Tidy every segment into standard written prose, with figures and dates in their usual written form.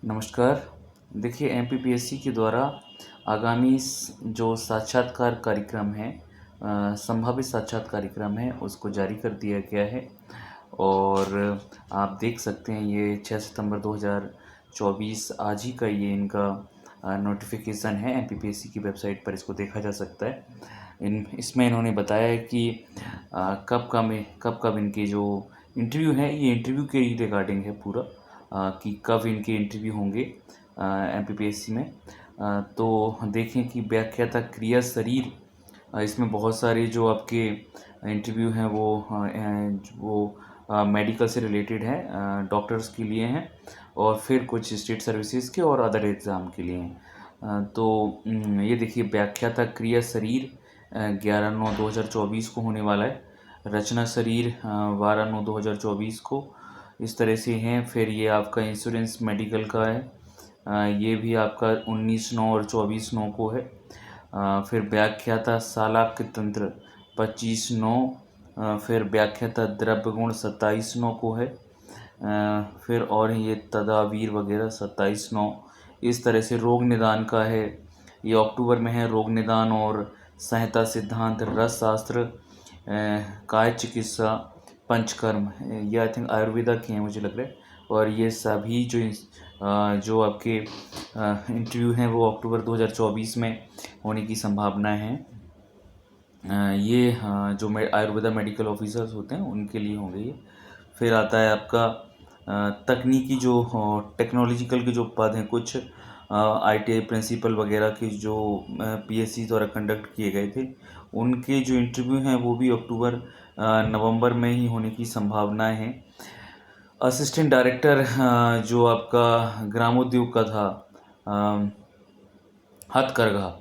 नमस्कार। देखिए एमपीपीएससी के द्वारा आगामी जो साक्षात्कार कार्यक्रम है, संभावित साक्षात्कार कार्यक्रम है, उसको जारी कर दिया गया है। और आप देख सकते हैं ये 6 सितंबर 2024 आज ही का ये इनका नोटिफिकेशन है। एमपीपीएससी की वेबसाइट पर इसको देखा जा सकता है। इसमें इन्होंने बताया है कि कब कब इनके जो इंटरव्यू हैं, ये इंटरव्यू के रिगार्डिंग है पूरा, कि कब इनके इंटरव्यू होंगे एमपीपीएससी में। तो देखें कि व्याख्याता क्रिया शरीर, इसमें बहुत सारे जो आपके इंटरव्यू हैं वो मेडिकल से रिलेटेड हैं, डॉक्टर्स के लिए हैं, और फिर कुछ स्टेट सर्विसेज के और अदर एग्ज़ाम के लिए हैं। तो ये देखिए व्याख्याता क्रिया शरीर 11/9/2024 को होने वाला है। रचना शरीर 12/9/2024 को, इस तरह से हैं। फिर ये आपका इंश्योरेंस मेडिकल का है, ये भी आपका 19/9 और 24/9 को है। फिर व्याख्याता सालाक्य तंत्र 25/9, फिर व्याख्याता द्रव्य गुण 27/9 को है। फिर और ये तदावीर वगैरह 27/9। इस तरह से रोग निदान का है, ये अक्टूबर में है। रोग निदान और संहिता सिद्धांत, रस शास्त्र, काय चिकित्सा, पंचकर्म, ये आई थिंक आयुर्वेदा के हैं मुझे लग रहा है। और ये सभी जो आपके इंटरव्यू हैं वो अक्टूबर 2024 में होने की संभावना है। ये जो आयुर्वेदा मेडिकल ऑफिसर्स होते हैं उनके लिए होंगे ये। फिर आता है आपका तकनीकी जो टेक्नोलॉजिकल के जो पद हैं, कुछ आईटीआई प्रिंसिपल वगैरह के जो पीएससी द्वारा कंडक्ट किए गए थे, उनके जो इंटरव्यू हैं वो भी अक्टूबर नवंबर में ही होने की संभावनाएं हैं। असिस्टेंट डायरेक्टर जो आपका ग्रामोद्योग का था, हथकरघा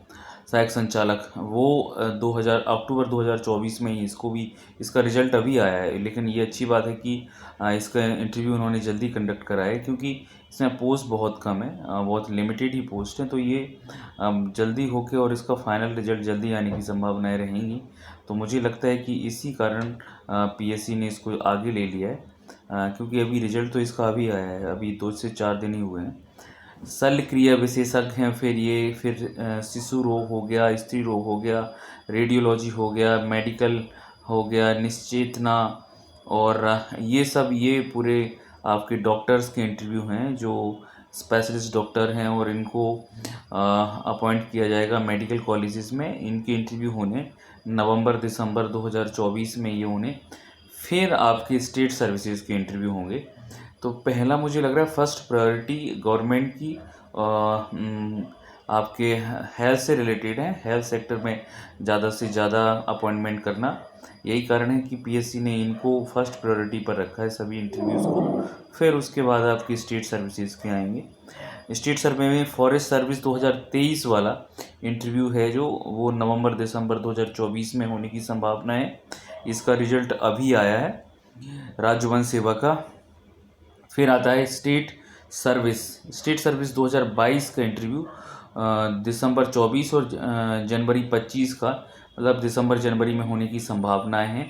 सहायक संचालक, वो 2000 अक्टूबर 2024 में ही इसका रिजल्ट अभी आया है। लेकिन ये अच्छी बात है कि इसका इंटरव्यू उन्होंने जल्दी कंडक्ट कराया है, क्योंकि इसमें पोस्ट बहुत कम है, बहुत लिमिटेड ही पोस्ट है। तो ये जल्दी होके और इसका फाइनल रिजल्ट जल्दी आने की संभावनाएं रहेंगी। तो मुझे लगता है कि इसी कारण पीएससी ने इसको आगे ले लिया है, क्योंकि अभी रिजल्ट तो इसका अभी आया है, अभी 2 से 4 दिन ही हुए हैं। शल्य क्रिया विशेषज्ञ हैं, फिर शिशु रोग हो गया, स्त्री रोग हो गया, रेडियोलॉजी हो गया, मेडिकल हो गया, निश्चेतना, और ये पूरे आपके डॉक्टर्स के इंटरव्यू हैं जो स्पेशलिस्ट डॉक्टर हैं, और इनको अपॉइंट किया जाएगा मेडिकल कॉलेजेस में। इनके इंटरव्यू होने नवंबर दिसंबर 2024 में ये होने। फिर आपके स्टेट सर्विसेज के इंटरव्यू होंगे। तो पहला मुझे लग रहा है फर्स्ट प्रायोरिटी गवर्नमेंट की आपके हेल्थ से रिलेटेड है, हेल्थ सेक्टर में ज़्यादा से ज़्यादा अपॉइंटमेंट करना। यही कारण है कि पीएससी ने इनको फर्स्ट प्रायोरिटी पर रखा है सभी इंटरव्यूज़ को। फिर उसके बाद आपकी स्टेट सर्विसेज के आएंगे। स्टेट सर्वे में फॉरेस्ट सर्विस 2023 वाला इंटरव्यू है जो, वो नवंबर दिसंबर 2024 में होने की संभावना है। इसका रिजल्ट अभी आया है राज्य वन सेवा का। फिर आता है स्टेट सर्विस 2022 का इंटरव्यू, दिसंबर 24 और जनवरी 25 का, मतलब दिसंबर जनवरी में होने की संभावनाएं हैं।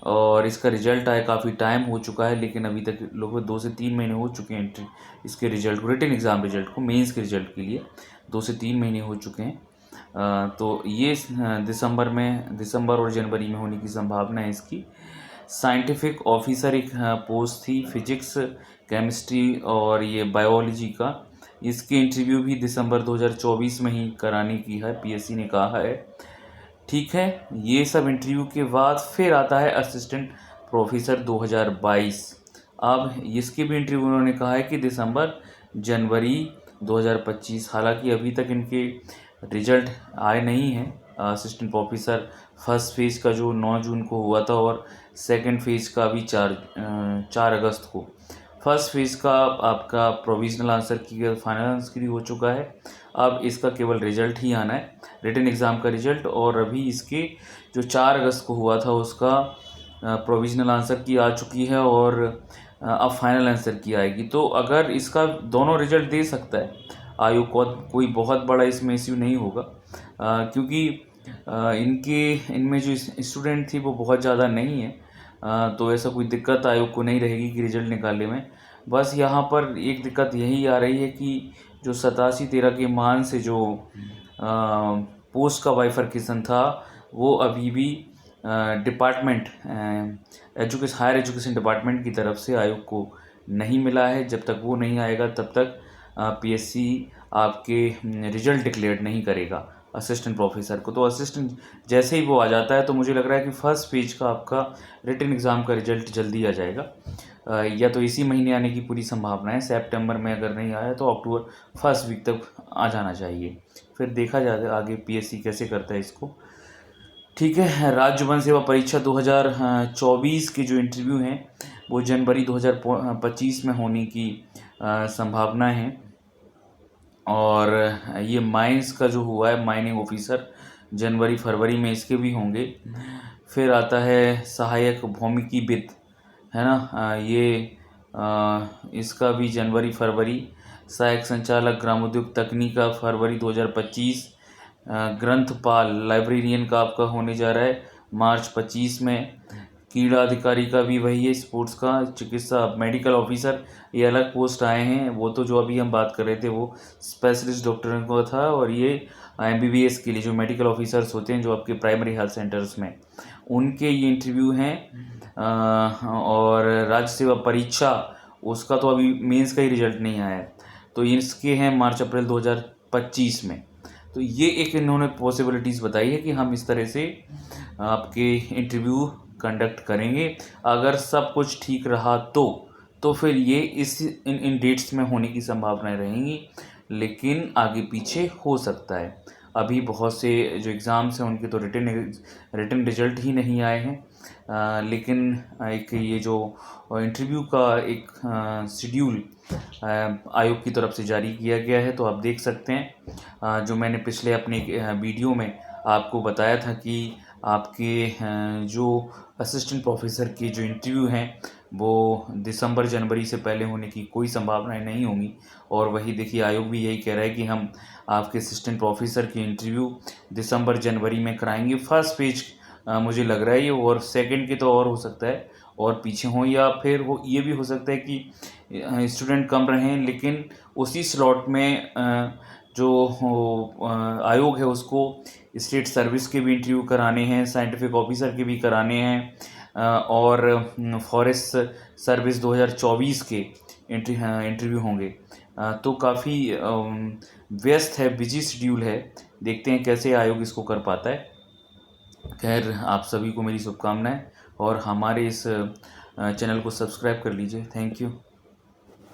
और इसका रिजल्ट आए काफ़ी टाइम हो चुका है, लेकिन अभी तक लगभग 2 से 3 महीने हो चुके हैं इसके रिजल्ट को, रिटन एग्ज़ाम रिजल्ट को, मेंस के रिजल्ट के लिए 2 से 3 महीने हो चुके हैं। तो ये दिसंबर और जनवरी में होने की संभावना है इसकी। साइंटिफिक ऑफिसर एक पोस्ट थी, फिजिक्स, केमिस्ट्री और ये बायोलॉजी का। इसके इंटरव्यू भी दिसंबर 2024 में ही कराने की है, पीएससी ने कहा है। ठीक है, ये सब इंटरव्यू के बाद फिर आता है असिस्टेंट प्रोफेसर 2022। अब इसके भी इंटरव्यू उन्होंने कहा है कि दिसंबर जनवरी 2025। हालांकि अभी तक इनके रिजल्ट आए नहीं हैं। असिस्टेंट प्रोफेसर फर्स्ट फेज़ का जो 9 जून को हुआ था, और सेकंड फेज़ का भी 4 अगस्त को। फर्स्ट फेज़ का आपका प्रोविजनल आंसर की फाइनल आंसर की हो चुका है। अब इसका केवल रिजल्ट ही आना है, रिटन एग्ज़ाम का रिजल्ट। और अभी इसके जो 4 अगस्त को हुआ था उसका प्रोविजनल आंसर की आ चुकी है, और अब फाइनल आंसर की आएगी। तो अगर इसका दोनों रिजल्ट दे सकता है आयोग को, कोई बहुत बड़ा इसमें इश्यू नहीं होगा, क्योंकि इनमें जो स्टूडेंट थी वो बहुत ज़्यादा नहीं है। तो ऐसा कोई दिक्कत आयोग को नहीं रहेगी कि रिजल्ट निकालने में। बस यहाँ पर एक दिक्कत यही आ रही है कि जो 87-13 के मान से जो पोस्ट का बाइफरकेशन था वो अभी भी डिपार्टमेंट हायर एजुकेशन डिपार्टमेंट की तरफ से आयोग को नहीं मिला है। जब तक वो नहीं आएगा तब तक पीएससी आपके रिजल्ट डिक्लेयर नहीं करेगा असिस्टेंट प्रोफेसर को। तो असिस्टेंट जैसे ही वो आ जाता है तो मुझे लग रहा है कि फर्स्ट पेज का आपका रिटन एग्ज़ाम का रिजल्ट जल्दी आ जाएगा। या तो इसी महीने आने की पूरी संभावना है। सितंबर में अगर नहीं आया तो अक्टूबर फर्स्ट वीक तक आ जाना चाहिए। फिर देखा जाए आगे पीएससी कैसे करता है इसको। ठीक है, राज्य वन सेवा परीक्षा 2024 के जो इंटरव्यू हैं वो जनवरी 2025 में होने की संभावना है। और ये माइंस का जो हुआ है माइनिंग ऑफिसर जनवरी फरवरी में इसके भी होंगे। फिर आता है सहायक भौमिकीविद, है ना, इसका भी जनवरी फरवरी। सहायक संचालक ग्रामोद्योग तकनीका फरवरी 2025। ग्रंथपाल लाइब्रेरियन का आपका होने जा रहा है मार्च 25 में। कीड़ा अधिकारी का भी वही है, स्पोर्ट्स का। चिकित्सा मेडिकल ऑफिसर, ये अलग पोस्ट आए हैं। वो तो जो अभी हम बात कर रहे थे वो स्पेशलिस्ट डॉक्टर का था, और ये एमबीबीएस के लिए जो मेडिकल ऑफिसर्स होते हैं जो आपके प्राइमरी हेल्थ सेंटर्स में, उनके ये इंटरव्यू हैं। और राज्य सेवा परीक्षा उसका तो अभी मेंस का ही रिजल्ट नहीं आया है, तो इसके हैं मार्च अप्रैल 2025 में। तो ये एक इन्होंने पॉसिबिलिटीज़ बताई है कि हम इस तरह से आपके इंटरव्यू कंडक्ट करेंगे। अगर सब कुछ ठीक रहा तो फिर ये इन डेट्स में होने की संभावनाएं रहेंगी, लेकिन आगे पीछे हो सकता है। अभी बहुत से जो एग्ज़ाम्स हैं उनके तो रिटन रिजल्ट ही नहीं आए हैं। लेकिन एक ये जो इंटरव्यू का एक शेड्यूल आयोग की तरफ से जारी किया गया है, तो आप देख सकते हैं जो मैंने पिछले अपने वीडियो में आपको बताया था कि आपके जो असिस्टेंट प्रोफेसर के जो इंटरव्यू हैं वो दिसंबर जनवरी से पहले होने की कोई संभावनाएं नहीं होंगी। और वही देखिए आयोग भी यही कह रहा है कि हम आपके असिस्टेंट प्रोफेसर के इंटरव्यू दिसंबर जनवरी में कराएंगे। फर्स्ट पेज मुझे लग रहा है ये, और सेकंड के तो और हो सकता है और पीछे हों, या फिर वो ये भी हो सकता है कि स्टूडेंट कम रहें लेकिन उसी स्लॉट में जो आयोग है उसको स्टेट सर्विस के भी इंटरव्यू कराने हैं, साइंटिफिक ऑफिसर के भी कराने हैं, और फॉरेस्ट सर्विस 2024 के इंटरव्यू होंगे। तो काफ़ी व्यस्त है, बिजी शेड्यूल है। देखते हैं कैसे आयोग इसको कर पाता है। खैर, आप सभी को मेरी शुभकामनाएं, और हमारे इस चैनल को सब्सक्राइब कर लीजिए। Thank you.